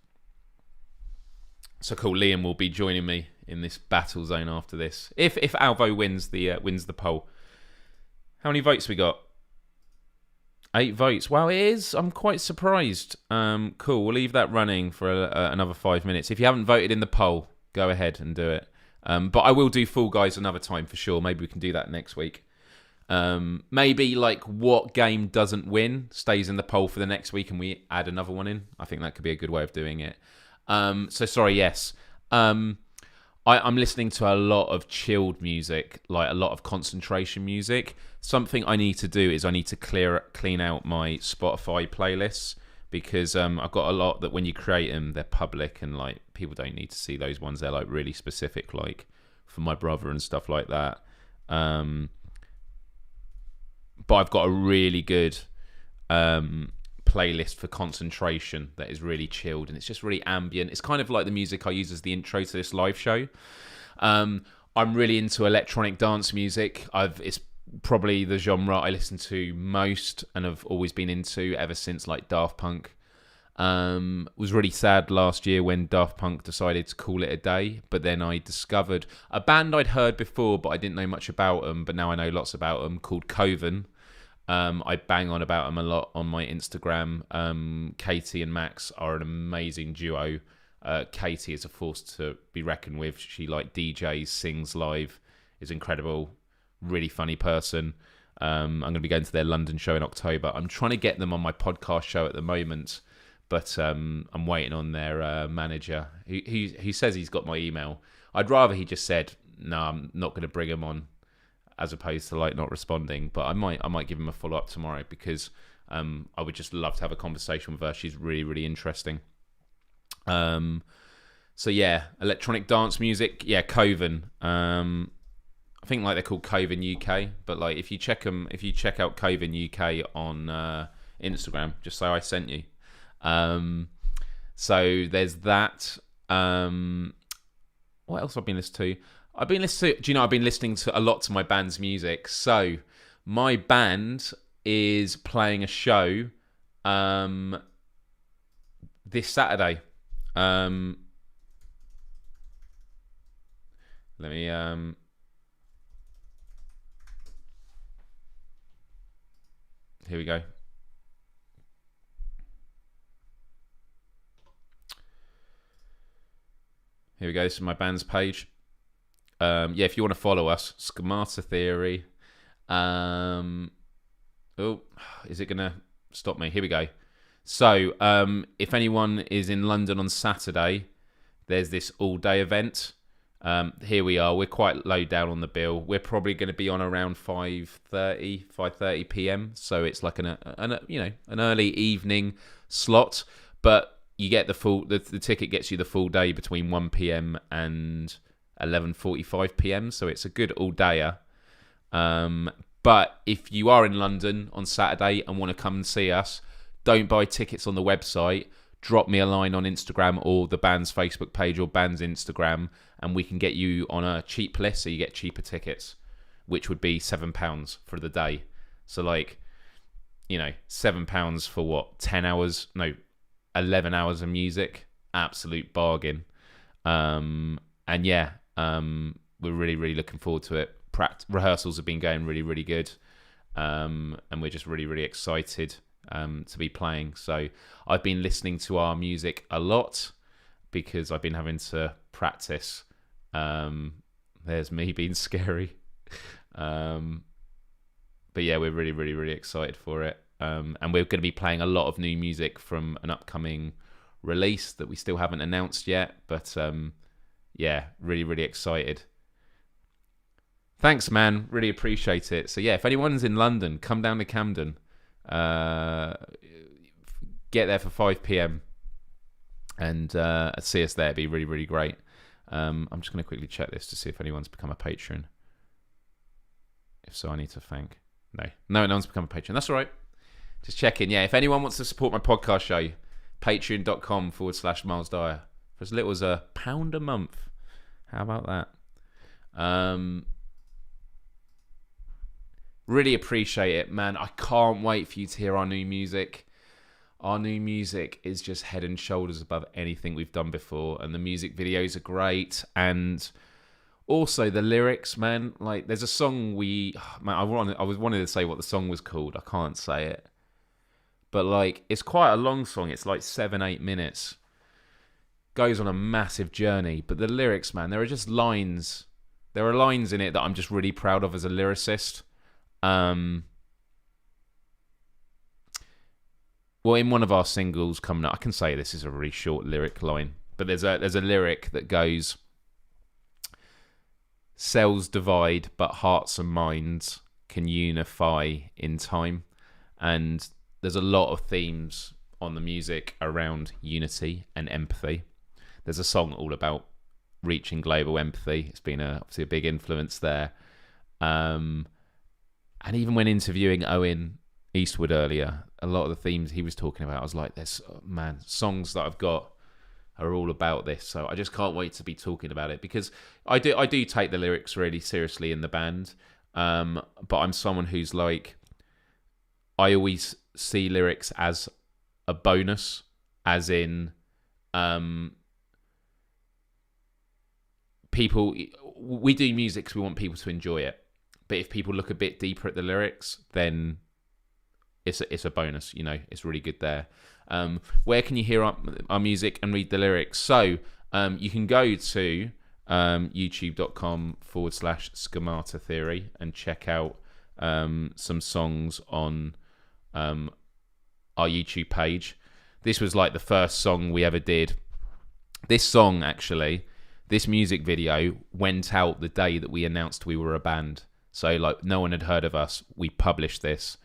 So cool, Liam will be joining me in this battle zone after this. If Alvo wins the poll. How many votes we got? 8 votes. Wow, it is. I'm quite surprised. Cool, we'll leave that running for another 5 minutes. If you haven't voted in the poll, go ahead and do it. But I will do Fall Guys another time for sure. Maybe we can do that next week. Maybe like what game doesn't win stays in the poll for the next week and we add another one in. I think that could be a good way of doing it. Yes. I'm listening to a lot of chilled music, like a lot of concentration music. Something I need to do is I need to clean out my Spotify playlists because I've got a lot that when you create them, they're public and like people don't need to see those ones. They're like really specific, like for my brother and stuff like that. But I've got a really good playlist for concentration that is really chilled and it's just really ambient. It's kind of like the music I use as the intro to this live show. I'm really into electronic dance music. It's probably the genre I listen to most and have always been into ever since like Daft Punk. Was really sad last year when Daft Punk decided to call it a day, but then I discovered a band I'd heard before but I didn't know much about them, but now I know lots about them, called Coven. I bang on about them a lot on my Instagram. Katie and Max are an amazing duo. Katie is a force to be reckoned with. She like DJs, sings live, is incredible, really funny person. I'm going to be going to their London show in October. I'm trying to get them on my podcast show at the moment, but I'm waiting on their manager. He says he's got my email. I'd rather he just said, no, I'm not going to bring him on, as opposed to like not responding. But I might give him a follow up tomorrow because I would just love to have a conversation with her. She's really, really interesting. So yeah, electronic dance music. Yeah, Coven. I think like they're called Coven UK. But like if you check out Coven UK on Instagram, just say I sent you. So there's that. What else I've been listening to? I've been listening to a lot to my band's music. So my band is playing a show this Saturday. Let me here we go. Here we go. This is my band's page. If you want to follow us, Schemata Theory. Is it going to stop me? Here we go. So, if anyone is in London on Saturday, there's this all-day event. Here we are. We're quite low down on the bill. We're probably going to be on around 5:30 p.m. So it's like an early evening slot, but you get the ticket gets you the full day between 1 p.m. and 11:45 p.m. So it's a good all-dayer. But if you are in London on Saturday and want to come and see us, don't buy tickets on the website. Drop me a line on Instagram or the band's Facebook page or band's Instagram, and we can get you on a cheap list so you get cheaper tickets, which would be £7 for the day. So like, you know, £7 for what? 10 hours? No, 11 hours of music. Absolute bargain. And yeah, we're really, really looking forward to it. Rehearsals have been going really, really good. And we're just really, really excited to be playing. So I've been listening to our music a lot because I've been having to practice. There's me being scary. But yeah, we're really, really, really excited for it. And we're going to be playing a lot of new music from an upcoming release that we still haven't announced yet. But yeah, really, really excited. Thanks, man. Really appreciate it. So yeah, if anyone's in London, come down to Camden. Get there for 5 p.m. and see us there. It'd be really, really great. I'm just going to quickly check this to see if anyone's become a patron. If so, I need to thank. No one's become a patron. That's all right. Just checking. Yeah, if anyone wants to support my podcast show, patreon.com/Myles Dyer for as little as £1 a month. How about that? Really appreciate it, man. I can't wait for you to hear our new music. Our new music is just head and shoulders above anything we've done before, and the music videos are great. And also the lyrics, man. Like, there's a song I wanted to say what the song was called. I can't say it, but like, it's quite a long song. It's like 7-8 minutes. Goes on a massive journey, but the lyrics, man, there are just lines. There are lines in it that I'm just really proud of as a lyricist. Well, in one of our singles coming up, I can say this is a really short lyric line, but there's a lyric that goes, "Cells divide, but hearts and minds can unify in time." And there's a lot of themes on the music around unity and empathy. There's a song all about reaching global empathy. It's been obviously a big influence there. And even when interviewing Owen Eastwood earlier, a lot of the themes he was talking about, I was like, songs that I've got are all about this. So I just can't wait to be talking about it, because I do take the lyrics really seriously in the band. But I'm someone who's like, I always see lyrics as a bonus, as in we do music because we want people to enjoy it. But if people look a bit deeper at the lyrics, then it's a bonus. You know, it's really good there. Where can you hear our music and read the lyrics? So you can go to youtube.com/Schemata Theory and check out some songs on our YouTube page. This was like the first song we ever did. This song, actually, this music video went out the day that we announced we were a band. So like, no one had heard of us. We published this,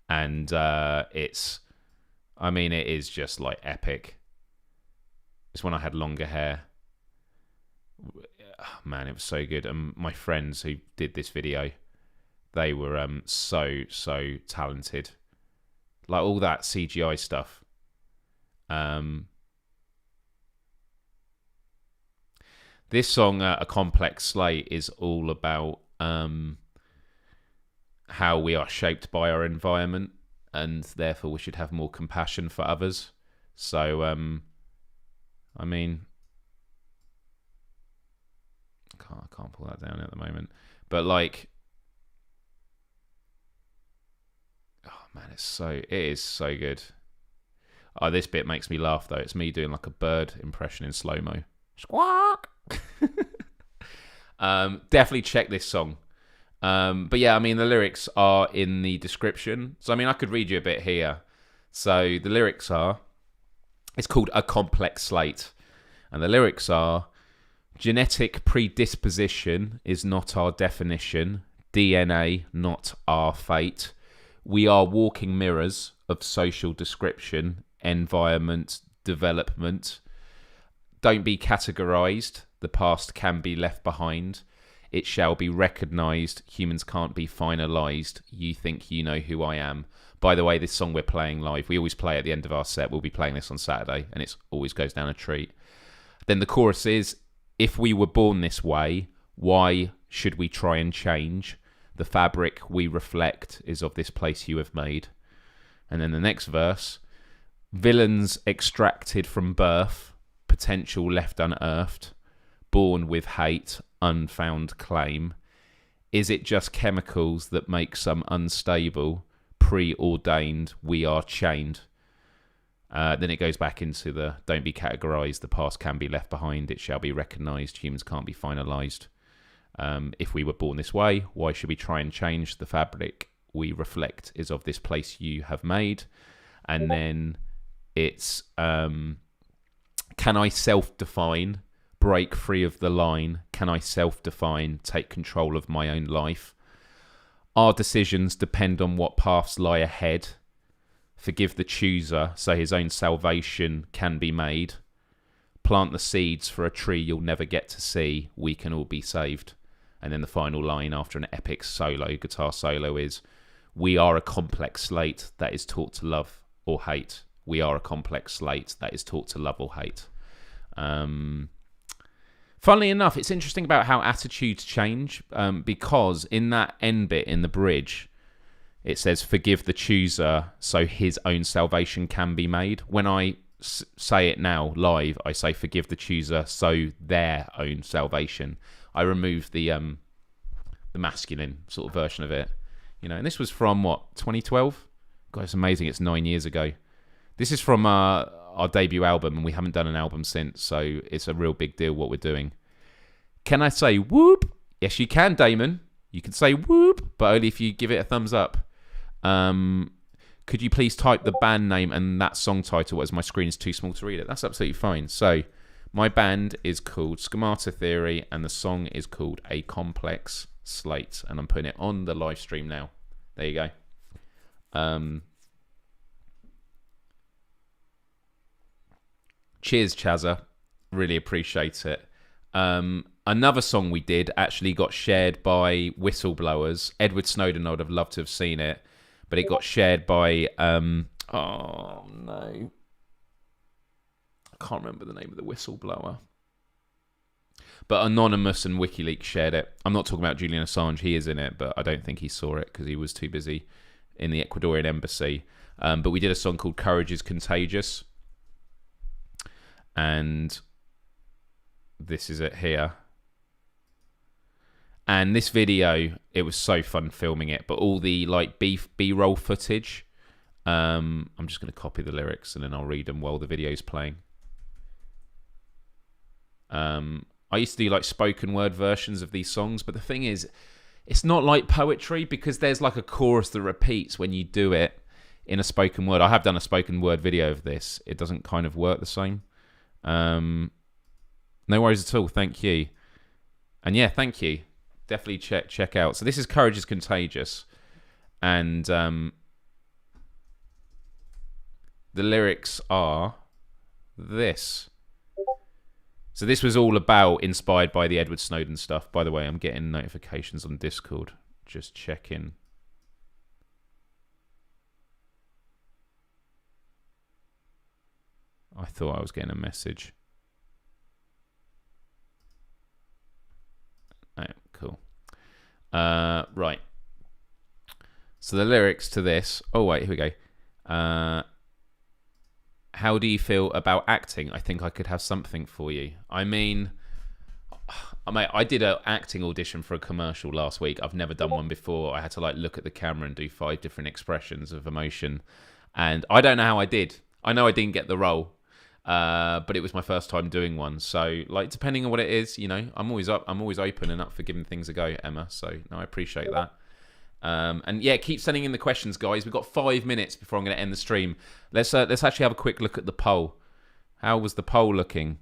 and it is just like epic. It's when I had longer hair. Man, it was so good. And my friends who did this video, they were so talented. Like, all that CGI stuff. This song, A Complex Slate, is all about how we are shaped by our environment, and therefore we should have more compassion for others. So, I can't pull that down at the moment. But like, oh man, it is so good. Oh, this bit makes me laugh though. It's me doing like a bird impression in slow-mo. Squawk. Definitely check this song. But yeah, the lyrics are in the description. So I could read you a bit here. So the lyrics are, it's called A Complex Slate. And the lyrics are, genetic predisposition is not our definition. DNA, not our fate. We are walking mirrors of social description, environment, development. Don't be categorized. The past can be left behind. It shall be recognised. Humans can't be finalised. You think you know who I am. By the way, this song we're playing live. We always play at the end of our set. We'll be playing this on Saturday, and it always goes down a treat. Then the chorus is, if we were born this way, why should we try and change? The fabric we reflect is of this place you have made. And then the next verse, villains extracted from birth, potential left unearthed, born with hate, unfound claim. Is it just chemicals that make some unstable, preordained, we are chained? Then it goes back into the don't be categorized, the past can be left behind, it shall be recognized, humans can't be finalized. If we were born this way, why should we try and change? The fabric we reflect is of this place you have made. And then it's can I self-define, break free of the line? Can I self-define, take control of my own life? Our decisions depend on what paths lie ahead. Forgive the chooser so his own salvation can be made. Plant the seeds for a tree you'll never get to see. We can all be saved. And then the final line after an epic guitar solo is, we are a complex slate that is taught to love or hate. We are a complex slate that is taught to love or hate. Funnily enough, it's interesting about how attitudes change, because in that end bit in the bridge, it says, forgive the chooser so his own salvation can be made. When I say it now live, I say forgive the chooser so their own salvation. I removed the masculine sort of version of it, and this was from what, 2012? God, it's amazing. It's 9 years ago. This is from our debut album, and we haven't done an album since, so it's a real big deal what we're doing. Can I say whoop? Yes, you can, Damon. You can say whoop, but only if you give it a thumbs up. Could you please type the band name and that song title, as my screen is too small to read it? That's absolutely fine. So my band is called Schemata Theory, and the song is called A Complex Slate, and I'm putting it on the live stream now. There you go. Cheers, Chazza. Really appreciate it. Another song we did actually got shared by whistleblowers. Edward Snowden, I would have loved to have seen it, but it got shared by oh no, I can't remember the name of the whistleblower, but Anonymous and WikiLeaks shared it. I'm not talking about Julian Assange. He is in it, but I don't think he saw it because he was too busy in the Ecuadorian embassy. But we did a song called Courage is Contagious, and this is it here. And this video, it was so fun filming it, but all the B-roll footage, I'm just going to copy the lyrics and then I'll read them while the video's playing. I used to do spoken word versions of these songs, but the thing is, it's not like poetry because there's a chorus that repeats when you do it in a spoken word. I have done a spoken word video of this. It doesn't kind of work the same. No worries at all. Thank you. And yeah, thank you. Definitely check out. So this is Courage is Contagious, and the lyrics are this. So this was all inspired by the Edward Snowden stuff. By the way, I'm getting notifications on Discord. Just checking. I thought I was getting a message. Oh, cool. Right. So the lyrics to this. Oh, wait, here we go. How do you feel about acting? I think I could have something for you. I mean, I did an acting audition for a commercial last week. I've never done one before. I had to look at the camera and do 5 different expressions of emotion. And I don't know how I did. I know I didn't get the role. But it was my first time doing one, so depending on what it is, I'm always open and up for giving things a go, Emma. So no, I appreciate that. And yeah, keep sending in the questions, guys. We've got 5 minutes before I'm going to end the stream. Let's actually have a quick look at the poll. How was the poll looking?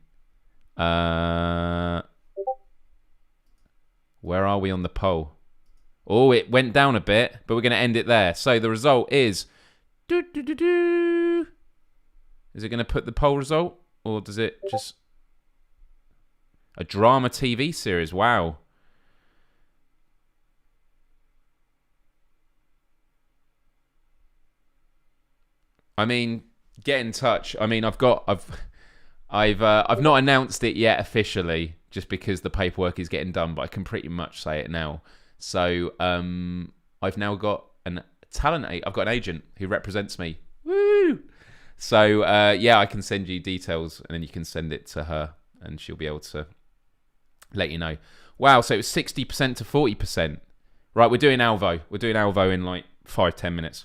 Where are we on the poll? Oh, it went down a bit, but we're going to end it there. So the result is. Is it going to put the poll result? Or does it just... A drama TV series. Wow. I mean, get in touch. I mean, I've not announced it yet officially, just because the paperwork is getting done, but I can pretty much say it now. So I've now got I've got an agent who represents me. Woo! So yeah, I can send you details, and then you can send it to her, and she'll be able to let you know. Wow, so it was 60% to 40%. Right, we're doing Alvo. We're doing Alvo in like 5-10 minutes.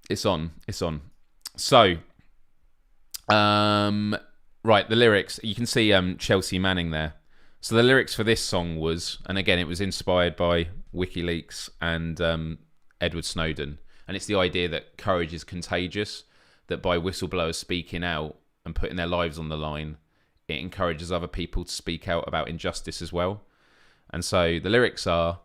It's on. So, right, the lyrics. You can see Chelsea Manning there. So the lyrics for this song was, and again, it was inspired by WikiLeaks and Edward Snowden. And it's the idea that courage is contagious, that by whistleblowers speaking out and putting their lives on the line, it encourages other people to speak out about injustice as well. And so the lyrics are,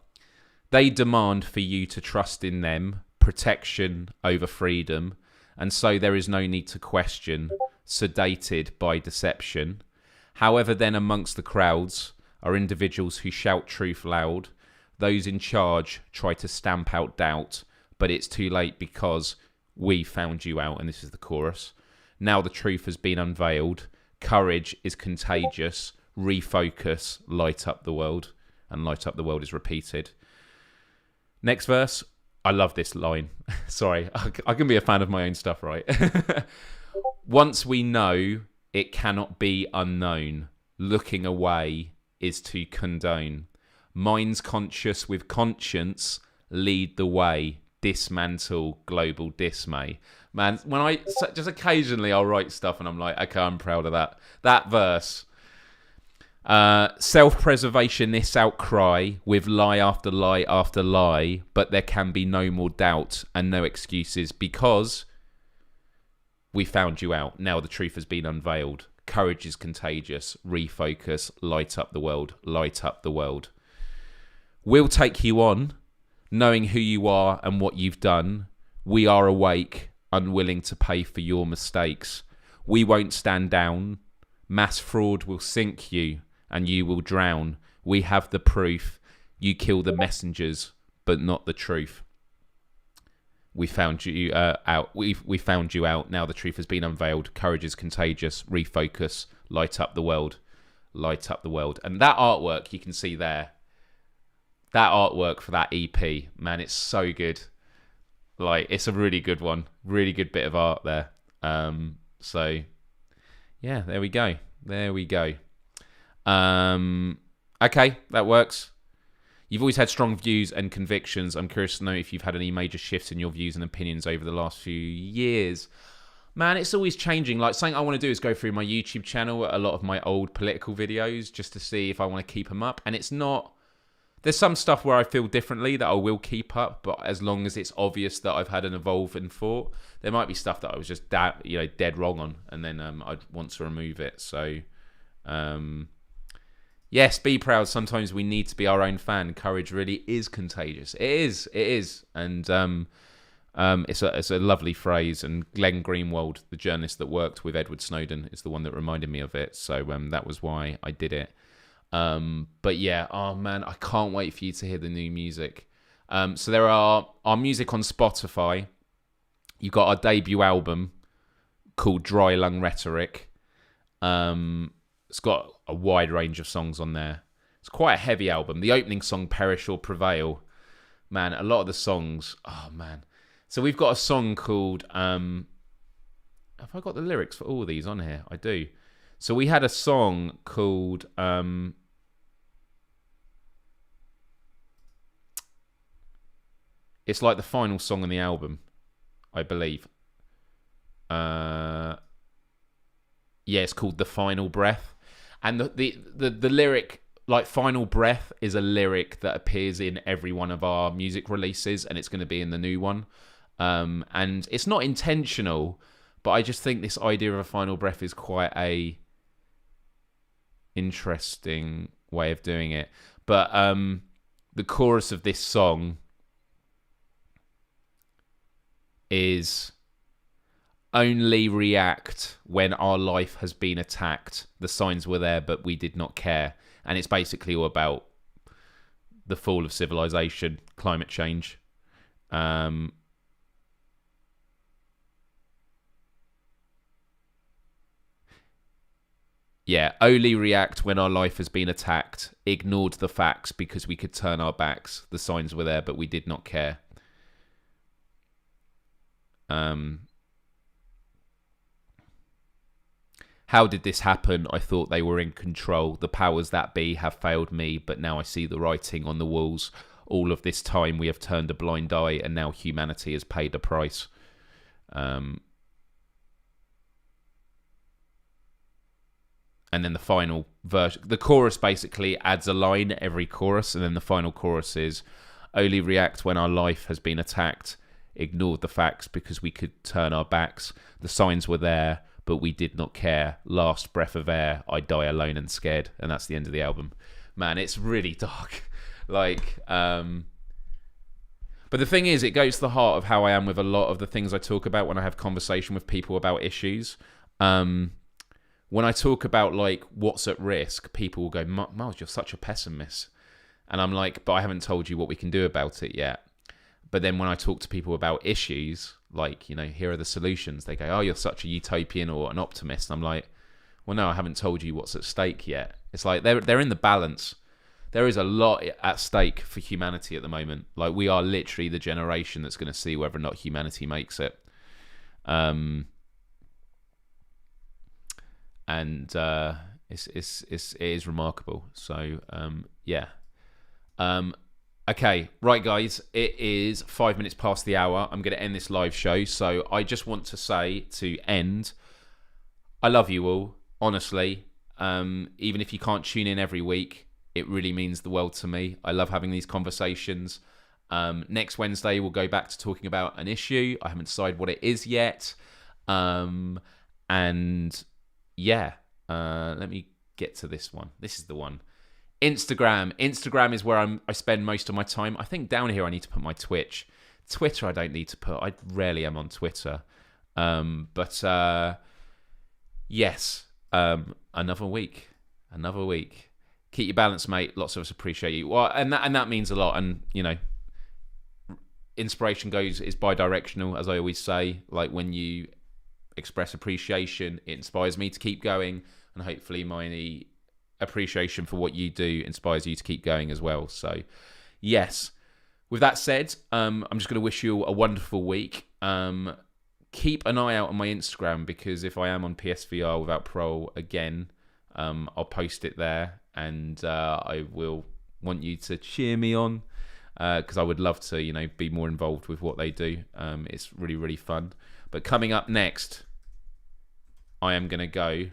they demand for you to trust in them, protection over freedom, and so there is no need to question, sedated by deception. However, then amongst the crowds are individuals who shout truth loud. Those in charge try to stamp out doubt, but it's too late because we found you out. And this is the chorus. Now the truth has been unveiled. Courage is contagious. Refocus, light up the world. And light up the world is repeated. Next verse. I love this line. Sorry, I can be a fan of my own stuff, right? Once we know, it cannot be unknown. Looking away is to condone. Minds conscious with conscience, lead the way. Dismantle global dismay. Man, when I just occasionally I'll write stuff and I'm like, okay, I'm proud of that. That verse. Self-preservationists outcry with lie after lie after lie, but there can be no more doubt and no excuses because we found you out. Now the truth has been unveiled. Courage is contagious. Refocus, light up the world, light up the world. We'll take you on, knowing who you are and what you've done. We are awake, unwilling to pay for your mistakes. We won't stand down. Mass fraud will sink you, and you will drown. We have the proof. You kill the messengers, but not the truth. We found you out. We found you out. Now the truth has been unveiled. Courage is contagious. Refocus. Light up the world. Light up the world. And that artwork you can see there. That artwork for that EP, man, it's so good. Like, it's a really good one. Really good bit of art there. So, yeah, there we go. There we go. Okay, that works. You've always had strong views and convictions. I'm curious to know if you've had any major shifts in your views and opinions over the last few years. Man, it's always changing. Like, something I want to do is go through my YouTube channel, a lot of my old political videos, just to see if I want to keep them up. And it's not... There's some stuff where I feel differently that I will keep up, but as long as it's obvious that I've had an evolving thought, there might be stuff that I was just dead wrong on, and then I'd want to remove it. So... yes, be proud. Sometimes we need to be our own fan. Courage really is contagious. It is. And it's a lovely phrase. And Glenn Greenwald, the journalist that worked with Edward Snowden, is the one that reminded me of it. So that was why I did it. But yeah, oh man, I can't wait for you to hear the new music. So there are our music on Spotify. You've got our debut album called Dry Lung Rhetoric. It's got a wide range of songs on there. It's quite a heavy album. The opening song, Perish or Prevail, man, a lot of the songs, oh man. So we've got a song called, have I got the lyrics for all of these on here? I do. So we had a song called, it's like the final song on the album, I believe. Yeah, it's called The Final Breath. And the lyric, like Final Breath, is a lyric that appears in every one of our music releases, and it's going to be in the new one. And it's not intentional, but I just think this idea of a final breath is quite a interesting way of doing it. But the chorus of this song is... only react when our life has been attacked. The signs were there, but we did not care. And it's basically all about the fall of civilization, climate change. Yeah, only react when our life has been attacked. Ignored the facts because we could turn our backs. The signs were there, but we did not care. How did this happen? I thought they were in control. The powers that be have failed me, but now I see the writing on the walls. All of this time we have turned a blind eye, and now humanity has paid a price. And then the final verse, the chorus basically adds a line every chorus, and then the final chorus is, only react when our life has been attacked, ignored the facts because we could turn our backs. The signs were there, but we did not care. Last breath of air, I die alone and scared. And that's the end of the album. Man, it's really dark. But the thing is, it goes to the heart of how I am with a lot of the things I talk about when I have conversation with people about issues. When I talk about like what's at risk, people will go, Myles, you're such a pessimist. And I'm like, but I haven't told you what we can do about it yet. But then when I talk to people about issues, like, you know, here are the solutions, they go, oh, you're such a utopian or an optimist. And I'm like, well, no, I haven't told you what's at stake yet. It's like they're in the balance. There is a lot at stake for humanity at the moment. Like, we are literally the generation that's going to see whether or not humanity makes it. It is remarkable. So yeah. Okay, right, guys. It is 5 minutes past the hour. I'm going to end this live show. So I just want to say to end, I love you all, honestly. Even if you can't tune in every week, it really means the world to me. I love having these conversations. Next Wednesday, we'll go back to talking about an issue. I haven't decided what it is yet. And yeah, let me get to this one. This is the one. Instagram is where I spend most of my time. I think down here I need to put my Twitch. Twitter I don't need to put. I rarely am on Twitter. Yes, another week. Keep your balance, mate. Lots of us appreciate you. Well, and that means a lot. And you know, inspiration is bi-directional, as I always say. Like, when you express appreciation, it inspires me to keep going, and hopefully my appreciation for what you do inspires you to keep going as well. So yes, with that said, I'm just going to wish you a wonderful week. Keep an eye out on my Instagram, because if I am on PSVR without parole again, I'll post it there, and I will want you to cheer me on, because I would love to, you know, be more involved with what they do. It's really, really fun. But coming up next, I am going to go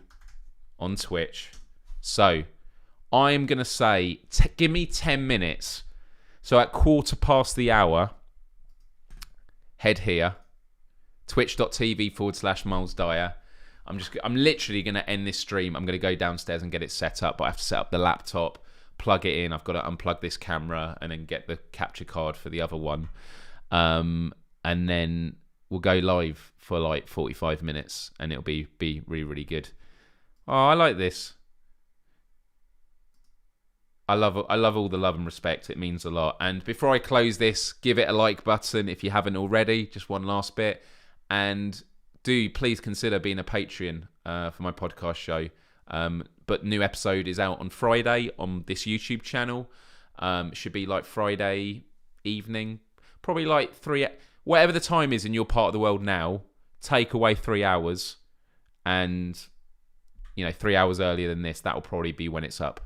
on Twitch. So I'm going to say, give me 10 minutes. So at 1:15 the hour, head here, twitch.tv/Myles Dyer. I'm literally going to end this stream. I'm going to go downstairs and get it set up, but I have to set up the laptop, plug it in. I've got to unplug this camera and then get the capture card for the other one. And then we'll go live for like 45 minutes, and it'll be really, really good. Oh, I like this. I love all the love and respect. It means a lot. And before I close this, give it a like button if you haven't already. Just one last bit. And do please consider being a Patreon for my podcast show. But new episode is out on Friday on this YouTube channel. Should be like Friday evening. Probably like 3... Whatever the time is in your part of the world now, take away 3 hours. And, you know, 3 hours earlier than this, that'll probably be when it's up.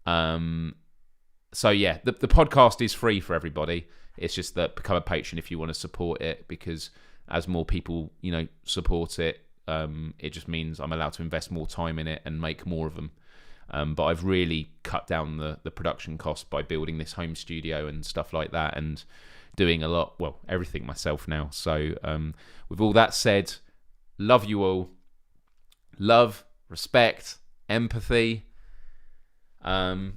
So yeah, the podcast is free for everybody. It's just that become a patron if you want to support it, because as more people, you know, support it, it just means I'm allowed to invest more time in it and make more of them. But I've really cut down the production cost by building this home studio and stuff like that, and doing everything myself now. So with all that said, love you all. Love, respect, empathy. And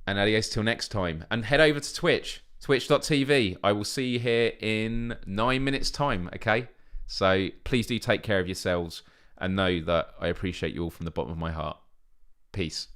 adios till next time. And head over to Twitch, twitch.tv. I will see you here in 9 minutes' time, okay? So please do take care of yourselves, and know that I appreciate you all from the bottom of my heart. Peace.